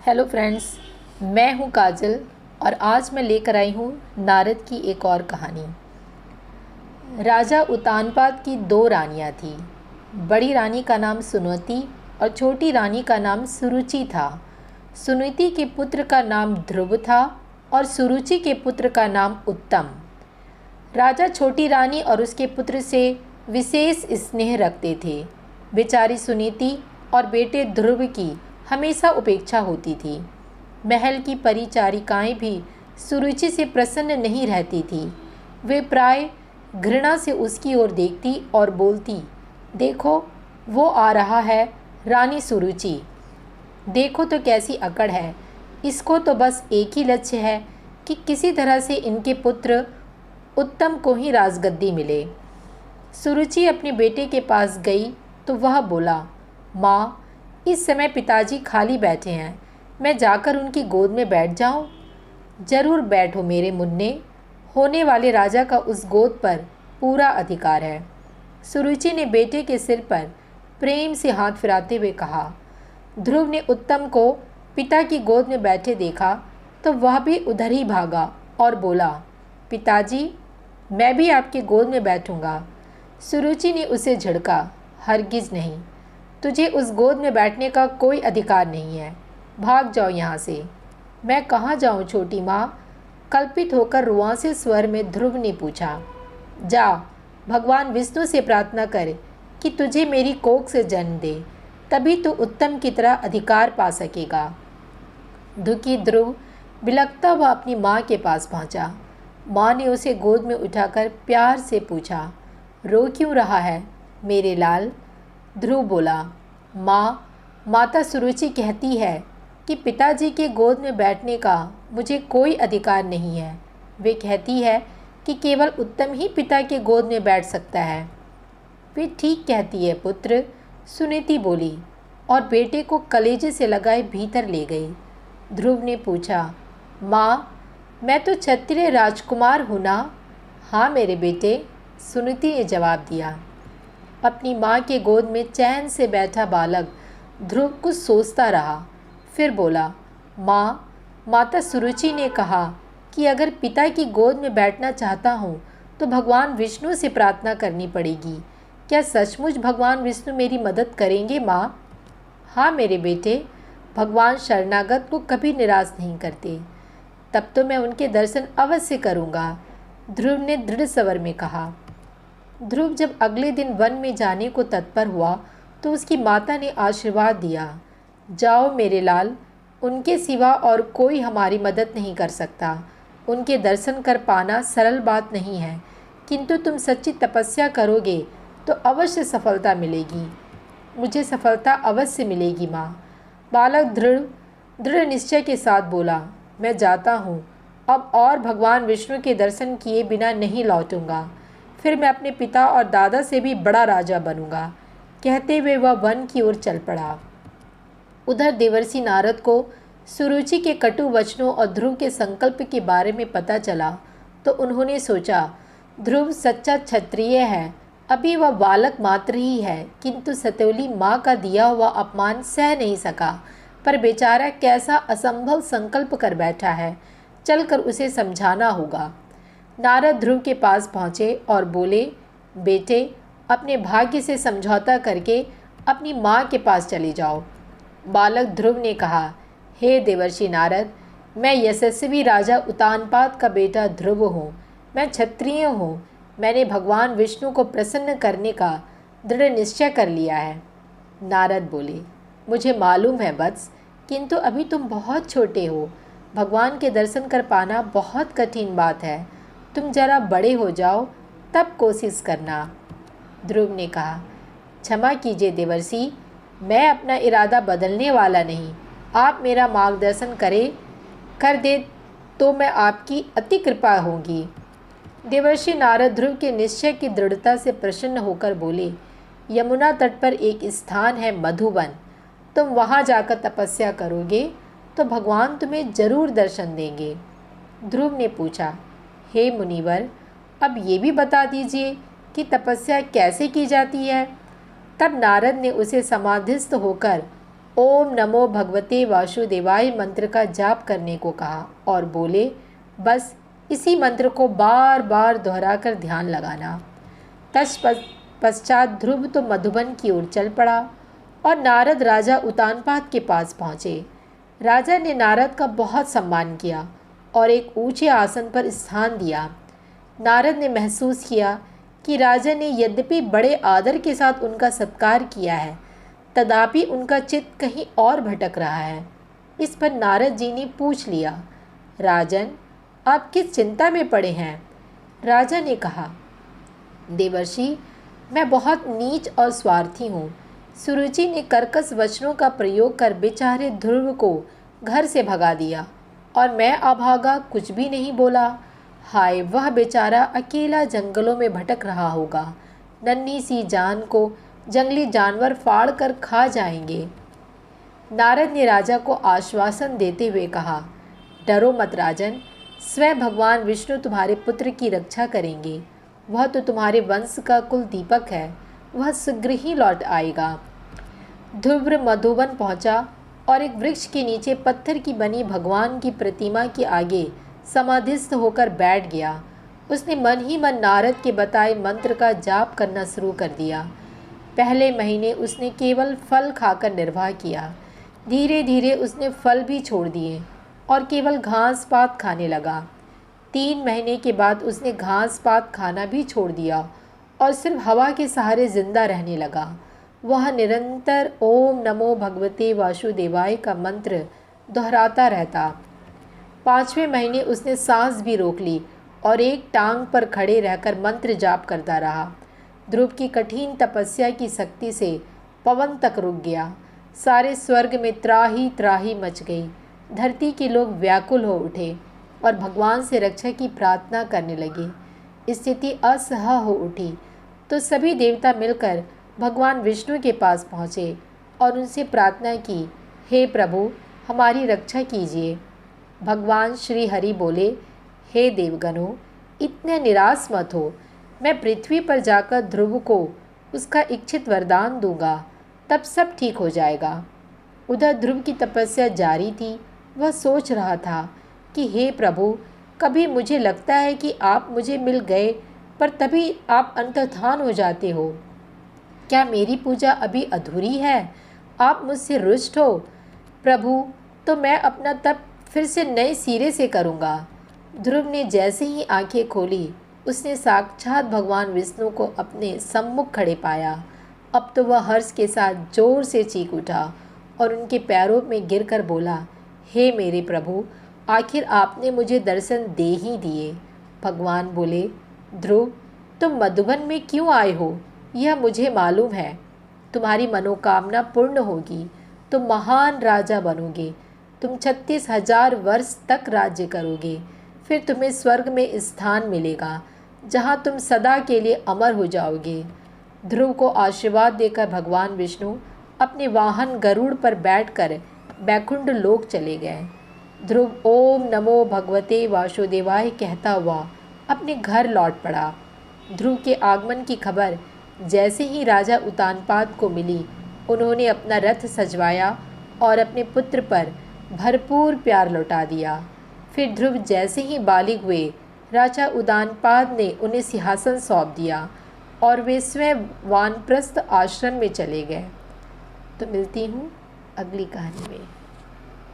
Hello friends, मैं हूँ काजल और आज मैं लेकर आई हूँ नारद की एक और कहानी। राजा उत्तानपाद की दो रानियाँ थीं। बड़ी रानी का नाम सुनीति और छोटी रानी का नाम सुरुचि था। सुनीति के पुत्र का नाम ध्रुव था और सुरुचि के पुत्र का नाम उत्तम। राजा छोटी रानी और उसके पुत्र से विशेष स्नेह रखते थे। बेचारी सुनीति और बेटे ध्रुव की हमेशा उपेक्षा होती थी। महल की परिचारिकाएं भी सुरुचि से प्रसन्न नहीं रहती थी। वे प्राय घृणा से उसकी ओर देखती और बोलती, देखो वो आ रहा है, रानी सुरुचि। देखो तो कैसी अकड़ है, इसको तो बस एक ही लक्ष्य है कि किसी तरह से इनके पुत्र उत्तम को ही राजगद्दी मिले। सुरुचि अपने बेटे के पास गई तो वह बोला, माँ, इस समय पिताजी खाली बैठे हैं, मैं जाकर उनकी गोद में बैठ जाऊं? जरूर बैठो मेरे मुन्ने, होने वाले राजा का उस गोद पर पूरा अधिकार है। सुरुचि ने बेटे के सिर पर प्रेम से हाथ फिराते हुए कहा। ध्रुव ने उत्तम को पिता की गोद में बैठे देखा तो वह भी उधर ही भागा और बोला, पिताजी, मैं भी आपकी गोद में बैठूंगा। सुरुचि ने उसे झिड़का, हरगिज नहीं, तुझे उस गोद में बैठने का कोई अधिकार नहीं है, भाग जाओ यहाँ से। मैं कहाँ जाऊँ छोटी माँ? कल्पित होकर रुआंसे स्वर में ध्रुव ने पूछा। जा, भगवान विष्णु से प्रार्थना कर कि तुझे मेरी कोख से जन्म दे, तभी तू उत्तम की तरह अधिकार पा सकेगा। दुखी ध्रुव बिलखता हुआ अपनी माँ के पास पहुँचा। माँ ने उसे गोद में उठाकर प्यार से पूछा, रो क्यों रहा है मेरे लाल? ध्रुव बोला, माँ, माता सुरुचि कहती है कि पिताजी के गोद में बैठने का मुझे कोई अधिकार नहीं है। वे कहती है कि केवल उत्तम ही पिता के गोद में बैठ सकता है। वे ठीक कहती है पुत्र, सुनीति बोली और बेटे को कलेजे से लगाए भीतर ले गई। ध्रुव ने पूछा, माँ, मैं तो क्षत्रिय राजकुमार हूँ ना? हाँ मेरे बेटे, सुनीति ने जवाब दिया। अपनी माँ के गोद में चैन से बैठा बालक ध्रुव कुछ सोचता रहा, फिर बोला, माँ, माता सुरुचि ने कहा कि अगर पिता की गोद में बैठना चाहता हूँ तो भगवान विष्णु से प्रार्थना करनी पड़ेगी। क्या सचमुच भगवान विष्णु मेरी मदद करेंगे माँ? हाँ मेरे बेटे, भगवान शरणागत को कभी निराश नहीं करते। तब तो मैं उनके दर्शन अवश्य करूँगा, ध्रुव ने दृढ़ स्वर में कहा। ध्रुव जब अगले दिन वन में जाने को तत्पर हुआ तो उसकी माता ने आशीर्वाद दिया, जाओ मेरे लाल, उनके सिवा और कोई हमारी मदद नहीं कर सकता। उनके दर्शन कर पाना सरल बात नहीं है, किंतु तुम सच्ची तपस्या करोगे तो अवश्य सफलता मिलेगी। मुझे सफलता अवश्य मिलेगी माँ। बालक दृढ़ निश्चय के साथ बोला, मैं जाता हूँ अब और भगवान विष्णु के दर्शन किए बिना नहीं लौटूंगा। फिर मैं अपने पिता और दादा से भी बड़ा राजा बनूंगा। कहते हुए वह वन की ओर चल पड़ा। उधर देवर्षि नारद को सुरुचि के कटु वचनों और ध्रुव के संकल्प के बारे में पता चला तो उन्होंने सोचा, ध्रुव सच्चा क्षत्रिय है, अभी वह बालक मात्र ही है, किंतु सतोली माँ का दिया हुआ अपमान सह नहीं सका। पर बेचारा कैसा असंभव संकल्प कर बैठा है, चलकर उसे समझाना होगा। नारद ध्रुव के पास पहुँचे और बोले, बेटे, अपने भाग्य से समझौता करके अपनी माँ के पास चले जाओ। बालक ध्रुव ने कहा, हे देवर्षि नारद, मैं यशस्वी राजा उत्तानपाद का बेटा ध्रुव हूँ। मैं क्षत्रिय हूँ। मैंने भगवान विष्णु को प्रसन्न करने का दृढ़ निश्चय कर लिया है। नारद बोले, मुझे मालूम है वत्स, किंतु अभी तुम बहुत छोटे हो। भगवान के दर्शन कर पाना बहुत कठिन बात है। तुम जरा बड़े हो जाओ तब कोशिश करना। ध्रुव ने कहा, क्षमा कीजिए देवर्षि, मैं अपना इरादा बदलने वाला नहीं। आप मेरा मार्गदर्शन कर दे तो मैं आपकी अति कृपा होगी। देवर्षि नारद ध्रुव के निश्चय की दृढ़ता से प्रसन्न होकर बोले, यमुना तट पर एक स्थान है मधुवन, तुम वहाँ जाकर तपस्या करोगे तो भगवान तुम्हें जरूर दर्शन देंगे। ध्रुव ने पूछा, हे मुनिवर, अब ये भी बता दीजिए कि तपस्या कैसे की जाती है? तब नारद ने उसे समाधिस्थ होकर ओम नमो भगवते वासुदेवाय मंत्र का जाप करने को कहा और बोले, बस इसी मंत्र को बार बार दोहराकर ध्यान लगाना। तत्पश्चात ध्रुव तो मधुबन की ओर चल पड़ा और नारद राजा उतानपाद के पास पहुँचे। राजा ने नारद का बहुत सम्मान किया और एक ऊंचे आसन पर स्थान दिया। नारद ने महसूस किया कि राजा ने यद्यपि बड़े आदर के साथ उनका सत्कार किया है, तथापि उनका चित्त कहीं और भटक रहा है। इस पर नारद जी ने पूछ लिया, राजन, आप किस चिंता में पड़े हैं? राजा ने कहा, देवर्षि, मैं बहुत नीच और स्वार्थी हूँ। सुरुचि ने कर्कश वचनों का प्रयोग कर बेचारे ध्रुव को घर से भगा दिया और मैं अभागा कुछ भी नहीं बोला। हाय, वह बेचारा अकेला जंगलों में भटक रहा होगा। नन्ही सी जान को जंगली जानवर फाड़ कर खा जाएंगे। नारद ने राजा को आश्वासन देते हुए कहा, डरो मत राजन, स्वयं भगवान विष्णु तुम्हारे पुत्र की रक्षा करेंगे। वह तो तुम्हारे वंश का कुल दीपक है, वह शीघ्र ही लौट आएगा। ध्रुव मधुबन पहुंचा और एक वृक्ष के नीचे पत्थर की बनी भगवान की प्रतिमा के आगे समाधिस्थ होकर बैठ गया। उसने मन ही मन नारद के बताए मंत्र का जाप करना शुरू कर दिया। पहले महीने उसने केवल फल खाकर निर्वाह किया। धीरे धीरे उसने फल भी छोड़ दिए और केवल घास पात खाने लगा। 3 महीने के बाद उसने घास पात खाना भी छोड़ दिया और सिर्फ हवा के सहारे जिंदा रहने लगा। वह निरंतर ओम नमो भगवते वासुदेवाय का मंत्र दोहराता रहता। 5वें महीने उसने सांस भी रोक ली और एक टांग पर खड़े रहकर मंत्र जाप करता रहा। ध्रुव की कठिन तपस्या की शक्ति से पवन तक रुक गया। सारे स्वर्ग में त्राही त्राही मच गई। धरती के लोग व्याकुल हो उठे और भगवान से रक्षा की प्रार्थना करने लगे। स्थिति असह्य हो उठी तो सभी देवता मिलकर भगवान विष्णु के पास पहुँचे और उनसे प्रार्थना की, हे प्रभु, हमारी रक्षा कीजिए। भगवान श्री हरि बोले, हे देवगणों, इतने निराश मत हो। मैं पृथ्वी पर जाकर ध्रुव को उसका इच्छित वरदान दूंगा, तब सब ठीक हो जाएगा। उधर ध्रुव की तपस्या जारी थी। वह सोच रहा था कि हे प्रभु, कभी मुझे लगता है कि आप मुझे मिल गए, पर तभी आप अंतर्धान हो जाते हो। क्या मेरी पूजा अभी अधूरी है? आप मुझसे रुष्ट हो? प्रभु, तो मैं अपना तप फिर से नए सिरे से करूँगा। ध्रुव ने जैसे ही आंखें खोली, उसने साक्षात भगवान विष्णु को अपने सम्मुख खड़े पाया। अब तो वह हर्ष के साथ जोर से चीख उठा और उनके पैरों में गिरकर बोला, हे मेरे प्रभु, आखिर आपने मुझे दर्शन दे ही दिए। भगवान बोले, ध्रुव, तुम मधुबन में क्यों आए हो यह मुझे मालूम है। तुम्हारी मनोकामना पूर्ण होगी, तुम महान राजा बनोगे। तुम 36,000 वर्ष तक राज्य करोगे। फिर तुम्हें स्वर्ग में स्थान मिलेगा, जहाँ तुम सदा के लिए अमर हो जाओगे। ध्रुव को आशीर्वाद देकर भगवान विष्णु अपने वाहन गरुड़ पर बैठकर बैकुंठ लोक चले गए। ध्रुव ओम नमो भगवते वासुदेवाय कहता हुआ अपने घर लौट पड़ा। ध्रुव के आगमन की खबर जैसे ही राजा उतानपाद को मिली, उन्होंने अपना रथ सजवाया और अपने पुत्र पर भरपूर प्यार लौटा दिया। फिर ध्रुव जैसे ही बालिग हुए, राजा उतानपाद ने उन्हें सिंहासन सौंप दिया और वे स्वयं वानप्रस्थ आश्रम में चले गए। तो मिलती हूँ अगली कहानी में।